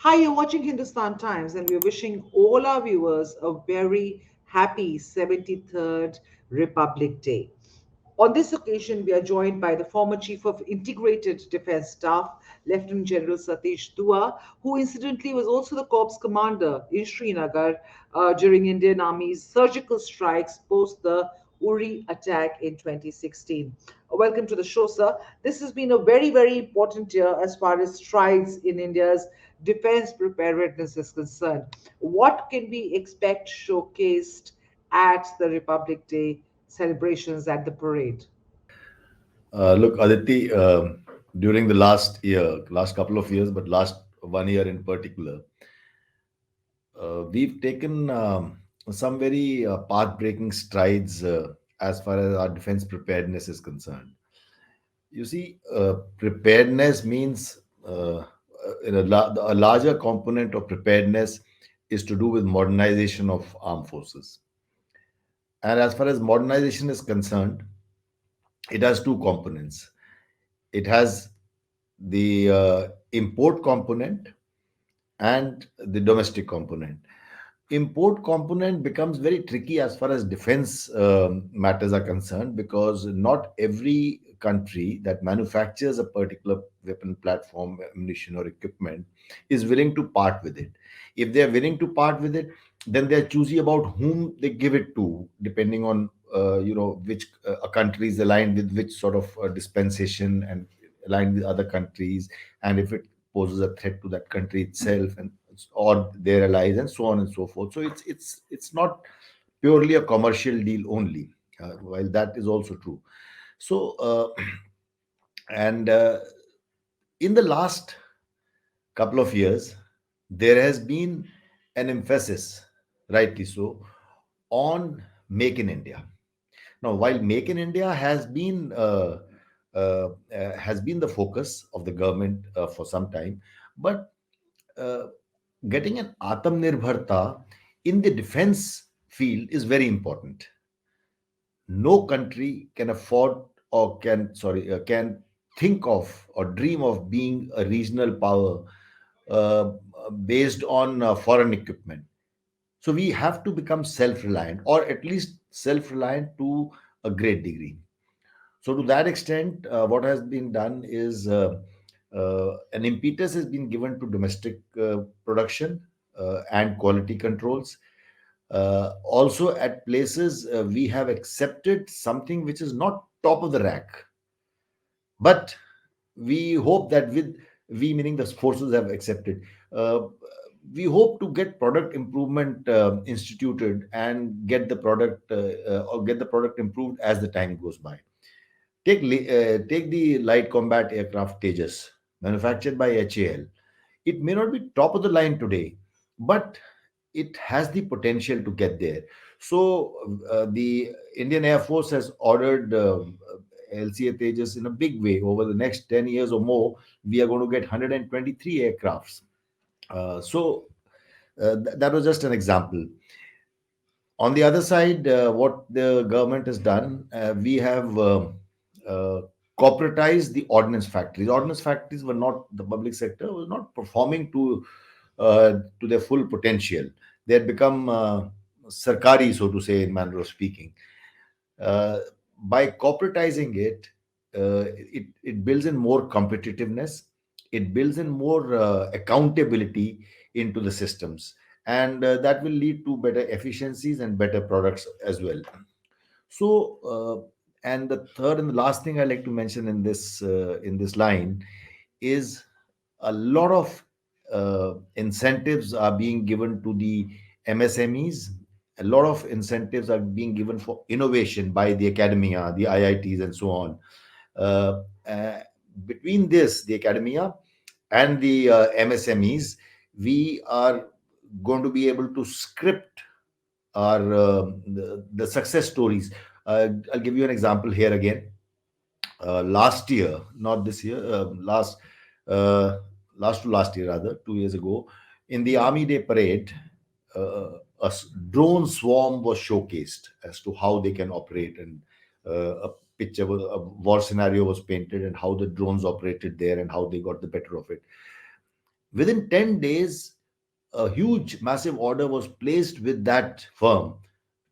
Hi, you're watching Hindustan Times, and we're wishing all our viewers a very happy 73rd Republic Day. On this occasion, we are joined by the former Chief of Integrated Defense Staff, Lieutenant General Satish Dua, who incidentally was also the Corps Commander in Srinagar during Indian Army's surgical strikes post the Uri attack in 2016. Welcome to the show, sir. This has been a very important year as far as strides in India's defense preparedness is concerned. What can we expect showcased at the Republic Day celebrations at the parade? Look, Aditi, during the last couple of years, but last 1 year in particular, we've taken some very path-breaking strides as far as our defense preparedness is concerned. You see, preparedness means a larger component of preparedness is to do with modernization of armed forces. And as far as modernization is concerned, it has two components. It has the import component and the domestic component. Import component becomes very tricky as far as defense matters are concerned, because not every country that manufactures a particular weapon platform, ammunition, or equipment is willing to part with it. If they are willing to part with it, then they are choosy about whom they give it to, depending on which a country is aligned with which sort of dispensation, and aligned with other countries, and if it poses a threat to that country itself and or their allies, and so on and so forth. So it's not purely a commercial deal only, while that is also true. So and in the last couple of years, there has been an emphasis, rightly so, on Make in India. Now, while Make in India has been the focus of the government for some time, but uh, getting an Atmanirbharta in the defense field is very important. No country can afford, or can think of or dream of being a regional power uh, based on foreign equipment. So we have to become self-reliant, or at least self-reliant to a great degree. So to that extent, what has been done is an impetus has been given to domestic production and quality controls. Also, at places, we have accepted something which is not top of the rack, but we hope that with we meaning the forces have accepted. Uh, we hope to get product improvement instituted and get the product improved as the time goes by. Take the light combat aircraft Tejas, manufactured by HAL. It may not be top of the line today, but it has the potential to get there. So the Indian Air Force has ordered LCA Tejas in a big way. Over the next 10 years or more, we are going to get 123 aircrafts. That was just an example. On the other side, what the government has done, we have uh, corporatized the ordnance factories. Ordnance factories were not, the public sector was not performing to their full potential. They had become sarkari, so to say, in manner of speaking. Uh, by corporatizing it, it builds in more competitiveness, it builds in more accountability into the systems, and that will lead to better efficiencies and better products as well. So, and the third and the last thing I like to mention in this line is a lot of incentives are being given to the MSMEs. A lot of incentives are being given for innovation by the academia, the IITs, and so on. Uh, uh, Between this, the academia and the MSMEs, we are going to be able to script our the success stories. I'll give you an example here again. Last year, not this year, uh, last to last year, rather, 2 years ago, in the Army Day parade, drone swarm was showcased as to how they can operate, and a a war scenario was painted, and how the drones operated there, and how they got the better of it. Within 10 days, a huge, massive order was placed with that firm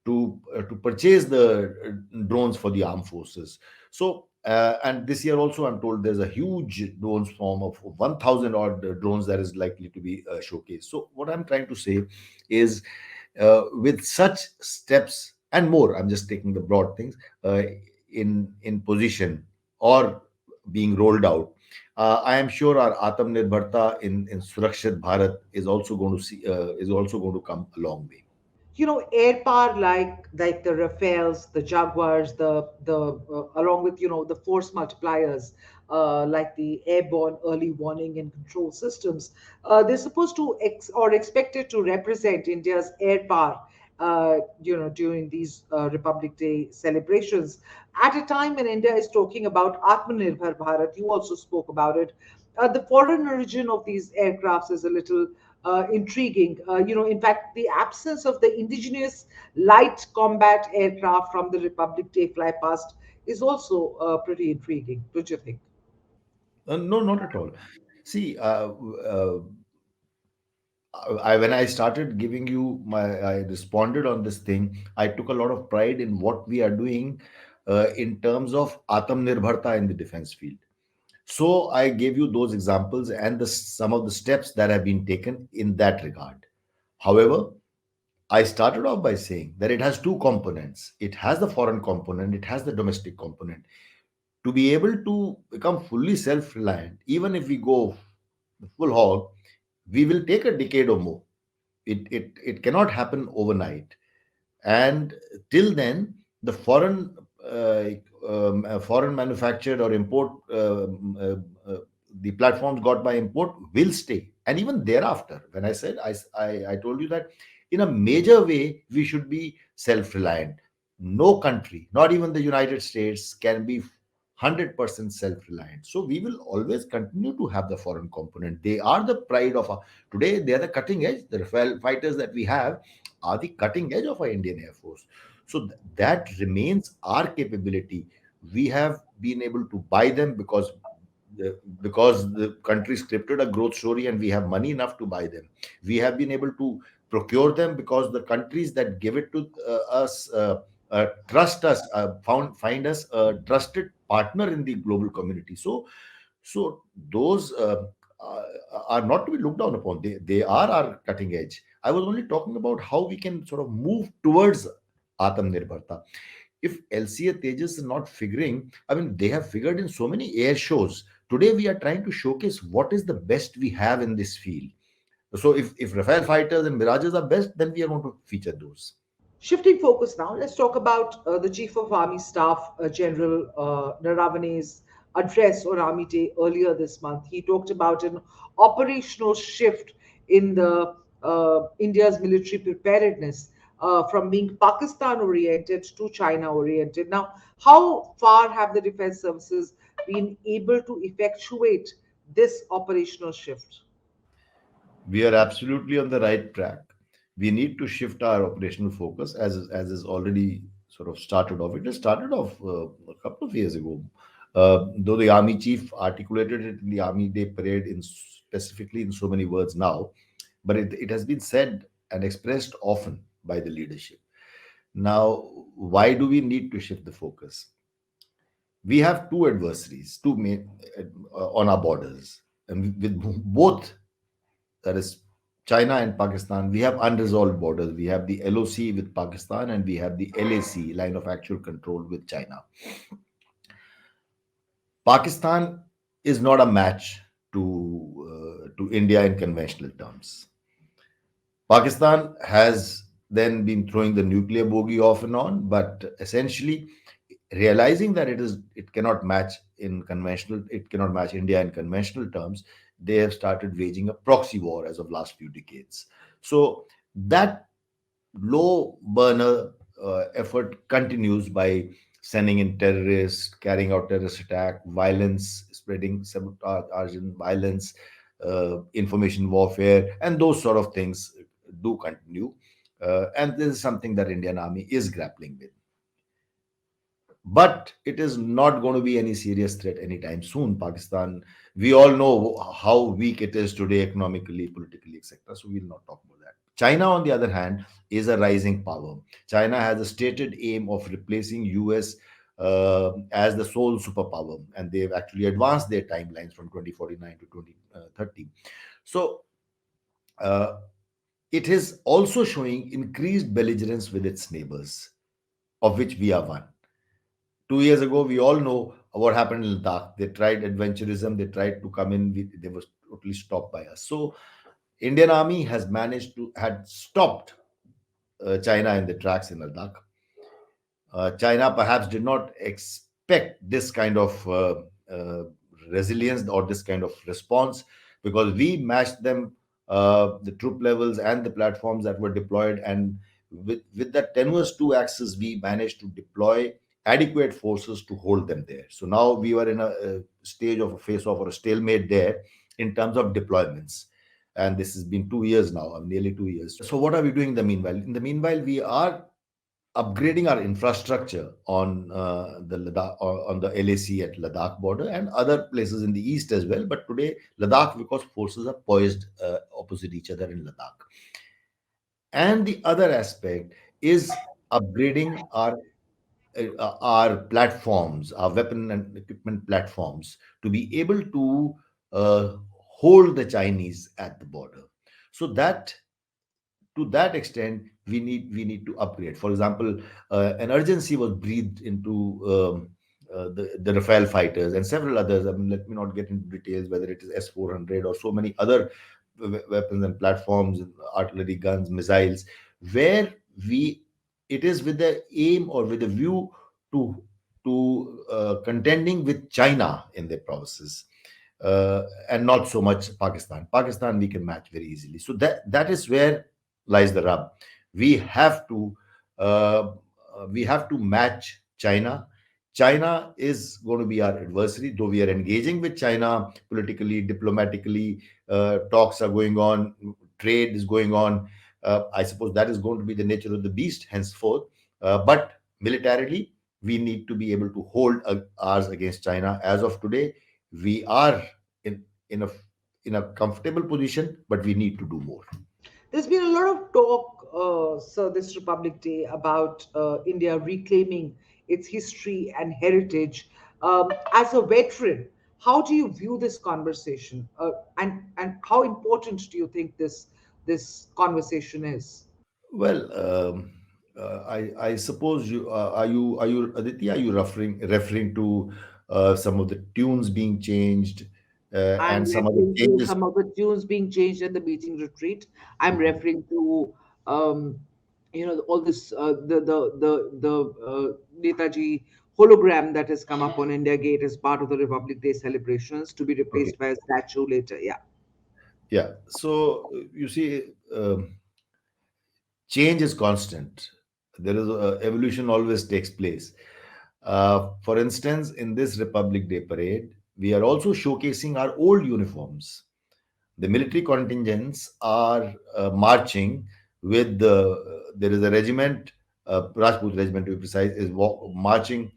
to purchase the drones for the armed forces. So, and this year also, I'm told there's a huge drones form of 1,000 odd drones that is likely to be showcased. So, what I'm trying to say is, with such steps and more, I'm just taking the broad things in position or being rolled out. I am sure our Atmanirbharta in Surakshit Bharat is also going to see is also going to come a long way. Air power like the Rafales, the Jaguars, the along with the force multipliers, like the airborne early warning and control systems. They're supposed to or expected to represent India's air power. During these Republic Day celebrations, at a time when India is talking about Atmanirbhar Bharat, you also spoke about it. The foreign origin of these aircrafts is a little intriguing. In fact, the absence of the indigenous light combat aircraft from the Republic Day fly past is also pretty intriguing, don't you think? No, not at all. See, when I started giving you I responded on this thing. I took a lot of pride in what we are doing in terms of Atmanirbharta in the defense field. So I gave you those examples and some of the steps that have been taken in that regard. However, I started off by saying that it has two components. It has the foreign component, it has the domestic component. To be able to become fully self reliant, even if we go full hog, we will take a decade or more. It cannot happen overnight. And till then, the uh, foreign manufactured or import the platforms got by import will stay, and even thereafter. When I said I told you that in a major way we should be self-reliant. No country, not even the United States, can be 100% self-reliant. So we will always continue to have the foreign component. They are the pride of our, today they are the cutting edge. The Rafale fighters that we have are the cutting edge of our Indian Air Force. So that remains our capability. We have been able to buy them because the country scripted a growth story and we have money enough to buy them. We have been able to procure them because the countries that give it to us trust us, find us a trusted partner in the global community. So those uh, are not to be looked down upon. They are our cutting edge. I was only talking about how we can sort of move towards Atmanirbharta. If LCA Tejas is not figuring, I mean, they have figured in so many air shows. Today, we are trying to showcase what is the best we have in this field. So, if Rafale fighters and Mirages are best, then we are going to feature those. Shifting focus now, let's talk about the Chief of Army Staff, General Naravane's address on Army Day earlier this month. He talked about an operational shift in the India's military preparedness from being Pakistan oriented to China oriented. Now, how far have the defense services been able to effectuate this operational shift? We are absolutely on the right track. We need to shift our operational focus as is already sort of started off. It has started off a couple of years ago. Though the army chief articulated it in the Army Day parade in specifically in so many words now, but it has been said and expressed often by the leadership. Now, why do we need to shift the focus? We have two adversaries, two main on our borders, and with both, that is China and Pakistan, we have unresolved borders. We have the LOC with Pakistan and we have the LAC, line of actual control, with China. Pakistan is not a match to India in conventional terms. Pakistan has then been throwing the nuclear bogey off and on, but essentially realizing that it cannot match India in conventional terms, they have started waging a proxy war as of last few decades. So that low burner effort continues by sending in terrorists, carrying out terrorist attack, violence, spreading sabotage and violence, information warfare, and those sort of things do continue. And this is something that Indian Army is grappling with. but it is not going to be any serious threat anytime soon. Pakistan, we all know how weak it is today, economically, politically, etc. So we'll not talk about that. China, on the other hand, is a rising power. China has a stated aim of replacing US as the sole superpower, and they've actually advanced their timelines from 2049 to 2030. So uh, it is also showing increased belligerence with its neighbors, of which we are one. 2 years ago, we all know what happened in Ladakh. They tried adventurism, they tried to come in, they were totally stopped by us. So, Indian Army has managed to had stopped China in the tracks in Ladakh. China perhaps did not expect this kind of uh, resilience or this kind of response, because we matched them, the troop levels and the platforms that were deployed. And with that tenuous two axis, we managed to deploy adequate forces to hold them there. So now we were in a stage of a face off or a stalemate there in terms of deployments. And this has been 2 years now, nearly 2 years. So, what are we doing in the meanwhile? In the meanwhile, we are upgrading our infrastructure on the Ladakh, on the LAC at Ladakh border and other places in the east as well. But today, Ladakh, because forces are poised opposite each other in Ladakh. And the other aspect is upgrading our platforms, our weapon and equipment platforms, to be able to hold the Chinese at the border. So that, to that extent, we need to upgrade. For example, an urgency was breathed into the Rafale fighters and several others. I mean, let me not get into details whether it is S-400 or so many other weapons and platforms, artillery guns, missiles, where we it is with the aim or with a view to contending with China in their provinces, and not so much Pakistan. Pakistan we can match very easily. So that is where lies the rub. We have to uh, we have to match China. China is going to be our adversary, though we are engaging with China politically, diplomatically. Talks are going on, trade is going on. I suppose that is going to be the nature of the beast henceforth. But militarily, we need to be able to hold ours against China. As of today, we are in in a comfortable position, but we need to do more. There's been a lot of talk, sir, this Republic Day about India reclaiming its history and heritage. As a veteran, how do you view this conversation, and how important do you think this conversation is? Well, I suppose you are you Aditi? Are you referring to some of the tunes being changed I'm and some other referring to changes? some of the tunes being changed at the meeting retreat. I'm referring to, um, all this the Netaji hologram that has come up on India Gate as part of the Republic Day celebrations, to be Okay, replaced by a statue later. Yeah. yeah. So you see, change is constant. There is evolution always takes place. For instance, in this Republic Day parade, we are also showcasing our old uniforms. The military contingents are marching with there is a regiment, Rajput regiment to be precise, is marching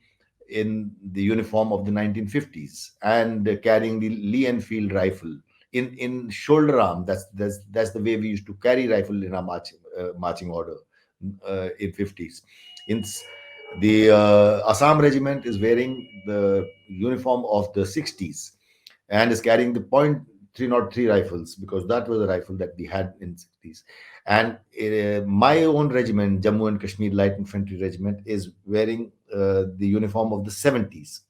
in the uniform of the 1950s and carrying the Lee Enfield rifle in shoulder arm. That's the way we used to carry rifle in our marching order in 50s. The Assam regiment is wearing the uniform of the 60s and is carrying the point 303 rifles, because that was a rifle that we had in 60s. And my own regiment, Jammu and Kashmir Light Infantry Regiment, is wearing the uniform of the 70s,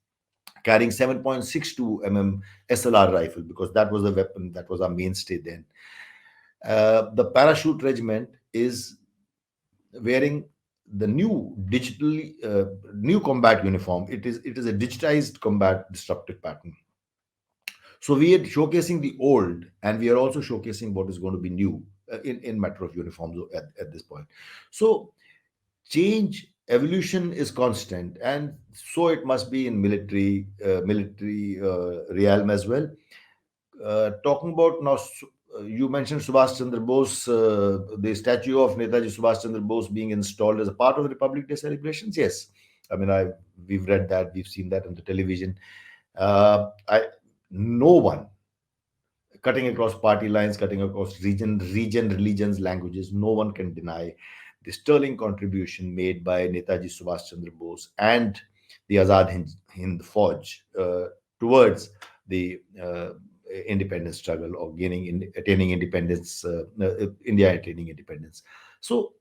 carrying 7.62 mm SLR rifle, because that was the weapon that was our mainstay then. The parachute regiment is wearing the new combat uniform. It is a digitized combat disruptive pattern. So we are showcasing the old, and we are also showcasing what is going to be new in matter of uniforms at this point. So change, evolution is constant, and so it must be in military realm as well. Talking about now, you mentioned Subhash Chandra Bose, the statue of Netaji Subhash Chandra Bose being installed as a part of the Republic Day celebrations. Yes, I mean, we've read that, we've seen that on the television. I No one, cutting across party lines, cutting across religions, languages, no one can deny the sterling contribution made by Netaji Subhash Chandra Bose and the Hind Fauj towards the independence struggle of attaining independence, India attaining independence. So,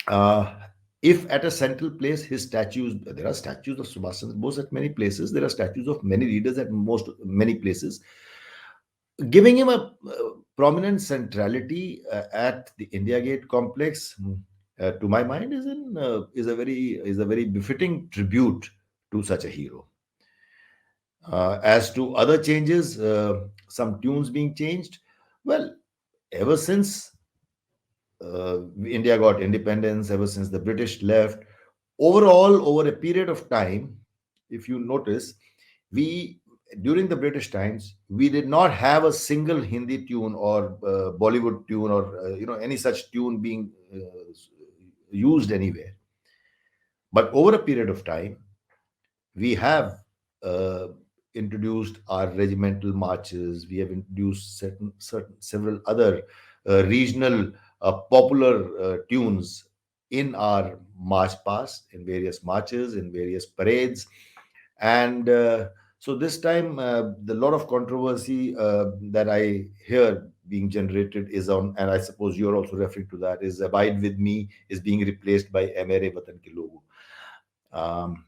uh, if at a central place his statues, there are statues of Subhash Chandra Bose at many places, there are statues of many leaders at many places, giving him a prominent centrality at the India Gate complex, to my mind, is a very befitting tribute to such a hero. As to other changes, some tunes being changed, well, ever since India got independence, ever since the British left, overall, over a period of time, if you notice, we during the British times, we did not have a single Hindi tune or Bollywood tune or any such tune being used anywhere. But over a period of time, we have uh, introduced our regimental marches. We have introduced several other regional popular tunes in our march past, in various marches, in various parades. And so this time, the lot of controversy that I hear being generated is on, and I suppose you're also referring to that, is "Abide with Me" is being replaced by "Ae Mere Watan Ke Logo." Um,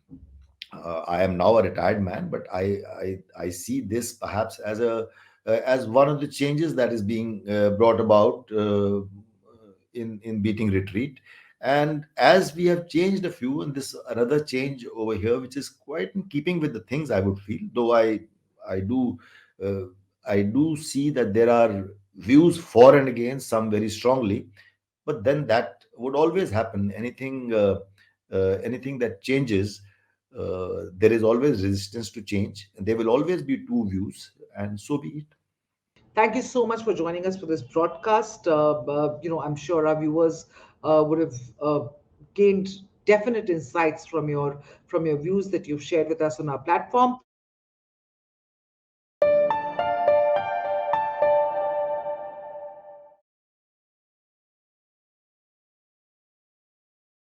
I am now a retired man, but I see this perhaps as one of the changes that is being brought about in beating retreat. And as we have changed a few, and this another change over here, which is quite in keeping with the things I would feel, though I do uh, I do see that there are views for and against, some very strongly, but then that would always happen. Anything that changes, there is always resistance to change, and there will always be two views, and so be it. Thank you so much for joining us for this broadcast. I'm sure our viewers would have gained definite insights from your views that you've shared with us on our platform.